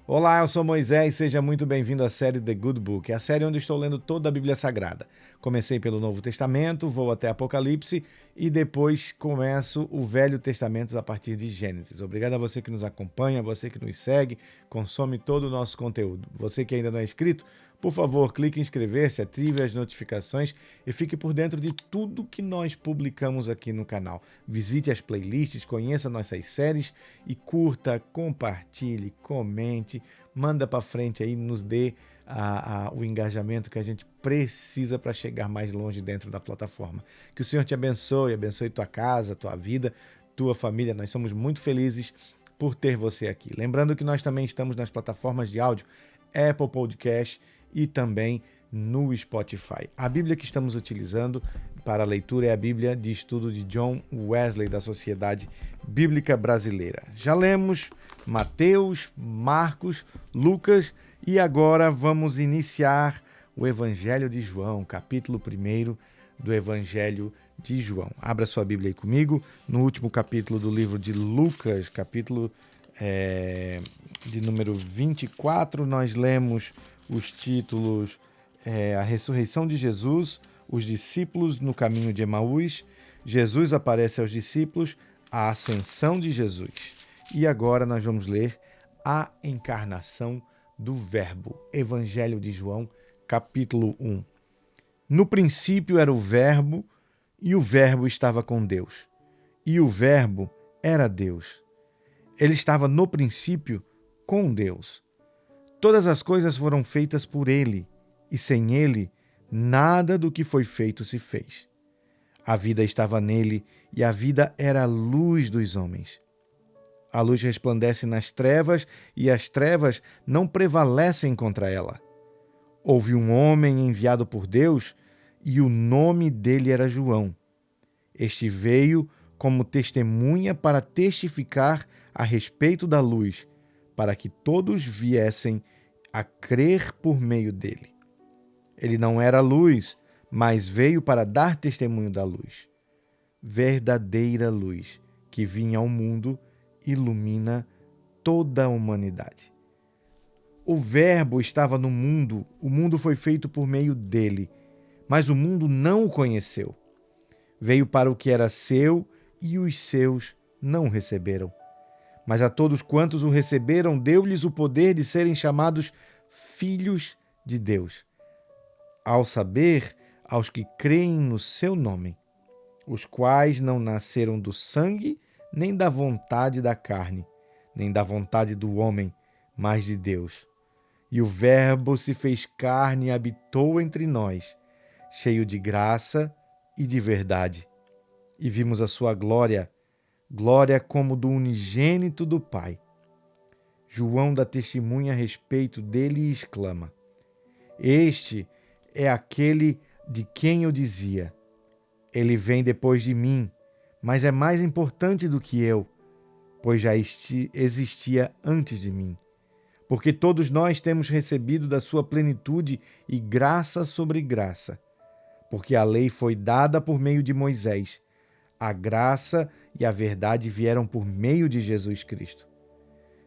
Olá, eu sou Moisés, seja muito bem-vindo à série The Good Book, a série onde estou lendo toda a Bíblia Sagrada. Comecei pelo Novo Testamento, vou até Apocalipse e depois começo o Velho Testamento a partir de Gênesis. Obrigado a você que nos acompanha, você que nos segue, consome todo o nosso conteúdo. Você que ainda não é inscrito, por favor, clique em inscrever-se, ative as notificações e fique por dentro de tudo que nós publicamos aqui no canal. Visite as playlists, conheça nossas séries e curta, compartilhe, comente, manda para frente aí, nos dê o engajamento que a gente precisa para chegar mais longe dentro da plataforma. Que o Senhor te abençoe, abençoe tua casa, tua vida, tua família. Nós somos muito felizes por ter você aqui. Lembrando que nós também estamos nas plataformas de áudio Apple Podcast e também no Spotify. A Bíblia que estamos utilizando para a leitura é a Bíblia de Estudo de John Wesley, da Sociedade Bíblica Brasileira. Já lemos Mateus, Marcos, Lucas e agora vamos iniciar o Evangelho de João, capítulo 1 do Evangelho de João. Abra sua Bíblia aí comigo, no último capítulo do livro de Lucas, capítulo de número 24, nós lemos os títulos A Ressurreição de Jesus, Os Discípulos no Caminho de Emaús, Jesus aparece aos discípulos, a Ascensão de Jesus. E agora nós vamos ler a Encarnação do Verbo, Evangelho de João, capítulo 1. No princípio era o Verbo, e o Verbo estava com Deus, e o Verbo era Deus. Ele estava no princípio com Deus. Todas as coisas foram feitas por ele, e sem ele, nada do que foi feito se fez. A vida estava nele, e a vida era a luz dos homens. A luz resplandece nas trevas, e as trevas não prevalecem contra ela. Houve um homem enviado por Deus, e o nome dele era João. Este veio como testemunha para testificar a respeito da luz, para que todos viessem a crer por meio dele. Ele não era luz, mas veio para dar testemunho da luz. Verdadeira luz, que vinha ao mundo, ilumina toda a humanidade. O Verbo estava no mundo, o mundo foi feito por meio dele, mas o mundo não o conheceu. Veio para o que era seu e os seus não o receberam. Mas a todos quantos o receberam, deu-lhes o poder de serem chamados filhos de Deus. Ao saber, aos que creem no seu nome, os quais não nasceram do sangue, nem da vontade da carne, nem da vontade do homem, mas de Deus. E o Verbo se fez carne e habitou entre nós, cheio de graça e de verdade. E vimos a sua glória, glória como do unigênito do Pai. João dá testemunha a respeito dele e exclama: Este é aquele de quem eu dizia: Ele vem depois de mim, mas é mais importante do que eu, pois já existia antes de mim. Porque todos nós temos recebido da sua plenitude e graça sobre graça. Porque a lei foi dada por meio de Moisés, a graça e a verdade vieram por meio de Jesus Cristo.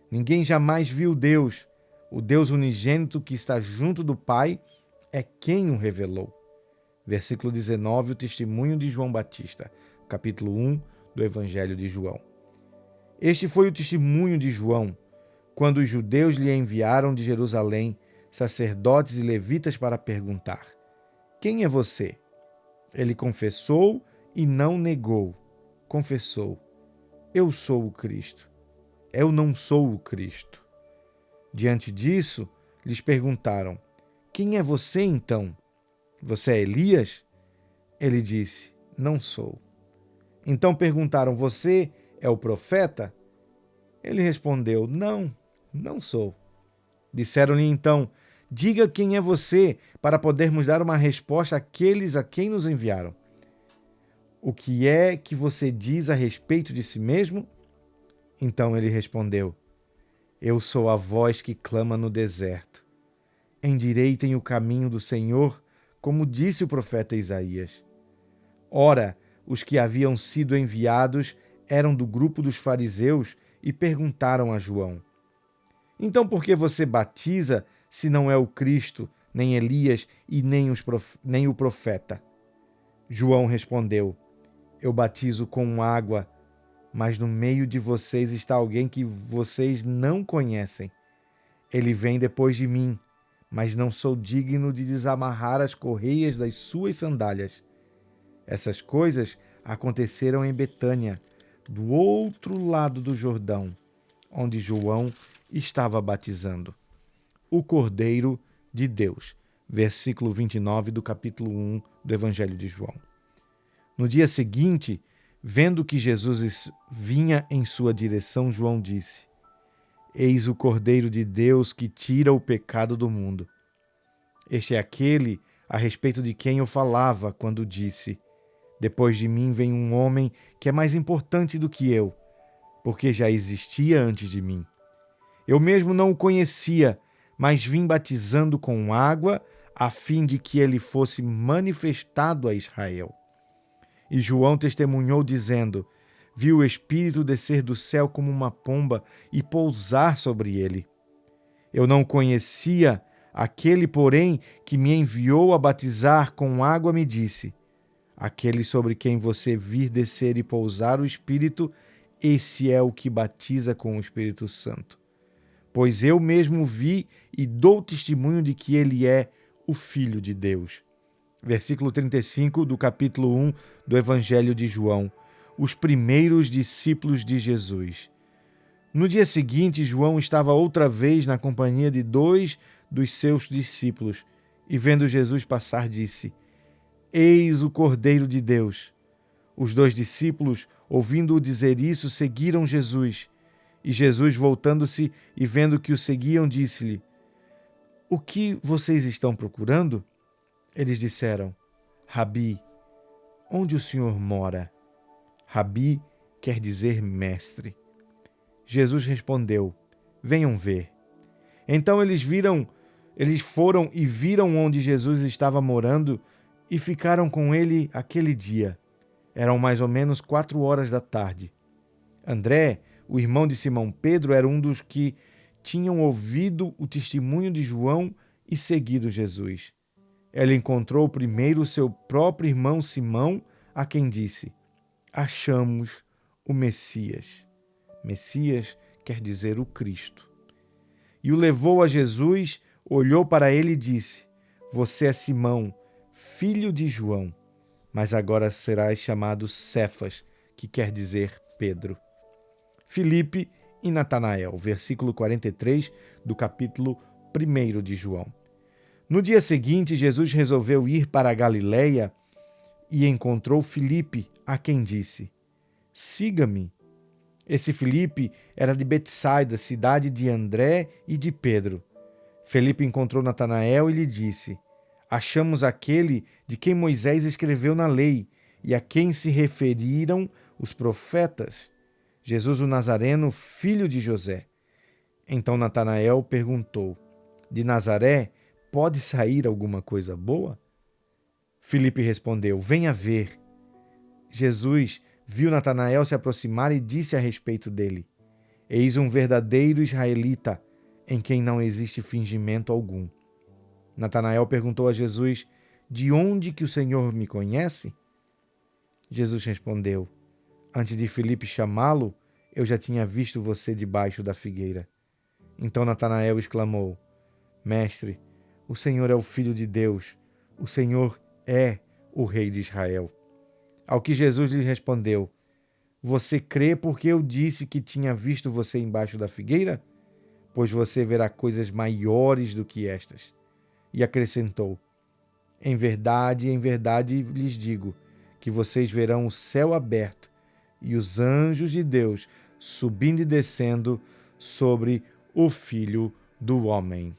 Ninguém jamais viu Deus. O Deus unigênito que está junto do Pai é quem o revelou. Versículo 19, o testemunho de João Batista, capítulo 1 do Evangelho de João. Este foi o testemunho de João, quando os judeus lhe enviaram de Jerusalém sacerdotes e levitas para perguntar: Quem é você? Ele confessou e não negou. Confessou: Eu sou o Cristo. Eu não sou o Cristo. Diante disso, lhes perguntaram: Quem é você então? Você é Elias? Ele disse: Não sou. Então perguntaram: Você é o profeta? Ele respondeu: Não sou. Disseram-lhe então: Diga quem é você, para podermos dar uma resposta àqueles a quem nos enviaram. O que é que você diz a respeito de si mesmo? Então ele respondeu: Eu sou a voz que clama no deserto. Endireitem o caminho do Senhor, como disse o profeta Isaías. Ora, os que haviam sido enviados eram do grupo dos fariseus e perguntaram a João: Então por que você batiza se não é o Cristo, nem Elias e nem o profeta? João respondeu: Eu batizo com água, mas no meio de vocês está alguém que vocês não conhecem. Ele vem depois de mim, mas não sou digno de desamarrar as correias das suas sandálias. Essas coisas aconteceram em Betânia, do outro lado do Jordão, onde João estava batizando. O Cordeiro de Deus. Versículo 29 do capítulo 1 do Evangelho de João. No dia seguinte, vendo que Jesus vinha em sua direção, João disse: Eis o Cordeiro de Deus que tira o pecado do mundo. Este é aquele a respeito de quem eu falava quando disse: Depois de mim vem um homem que é mais importante do que eu, porque já existia antes de mim. Eu mesmo não o conhecia, mas vim batizando com água, a fim de que ele fosse manifestado a Israel. E João testemunhou, dizendo: Vi o Espírito descer do céu como uma pomba e pousar sobre ele. Eu não conhecia, aquele, porém, que me enviou a batizar com água me disse: Aquele sobre quem você vir descer e pousar o Espírito, esse é o que batiza com o Espírito Santo. Pois eu mesmo vi e dou testemunho de que ele é o Filho de Deus. Versículo 35 do capítulo 1 do Evangelho de João. Os primeiros discípulos de Jesus. No dia seguinte, João estava outra vez na companhia de 2 dos seus discípulos e, vendo Jesus passar, disse: Eis o Cordeiro de Deus. Os 2 discípulos, ouvindo-o dizer isso, seguiram Jesus. E Jesus, voltando-se e vendo que o seguiam, disse-lhe: O que vocês estão procurando? Eles disseram: Rabi, onde o Senhor mora? Rabi quer dizer mestre. Jesus respondeu: Venham ver. Então eles foram e viram onde Jesus estava morando e ficaram com ele aquele dia. Eram mais ou menos 4 da tarde. André, o irmão de Simão Pedro, era um dos que tinham ouvido o testemunho de João e seguido Jesus. Ele encontrou primeiro seu próprio irmão Simão, a quem disse: Achamos o Messias. Messias quer dizer o Cristo. E o levou a Jesus, olhou para ele e disse: Você é Simão, filho de João, mas agora serás chamado Cefas, que quer dizer Pedro. Filipe e Natanael, versículo 43 do capítulo 1 de João. No dia seguinte, Jesus resolveu ir para a Galileia e encontrou Filipe, a quem disse: Siga-me. Esse Filipe era de Betsaida, cidade de André e de Pedro. Filipe encontrou Natanael e lhe disse: Achamos aquele de quem Moisés escreveu na lei e a quem se referiram os profetas, Jesus o Nazareno, filho de José. Então Natanael perguntou: De Nazaré pode sair alguma coisa boa? Filipe respondeu: Venha ver. Jesus viu Natanael se aproximar e disse a respeito dele: Eis um verdadeiro israelita, em quem não existe fingimento algum. Natanael perguntou a Jesus: De onde que o Senhor me conhece? Jesus respondeu: Antes de Filipe chamá-lo, eu já tinha visto você debaixo da figueira. Então Natanael exclamou: Mestre, o Senhor é o Filho de Deus, o Senhor é o Rei de Israel. Ao que Jesus lhe respondeu: Você crê porque eu disse que tinha visto você embaixo da figueira? Pois você verá coisas maiores do que estas. E acrescentou: em verdade lhes digo, que vocês verão o céu aberto e os anjos de Deus subindo e descendo sobre o Filho do Homem.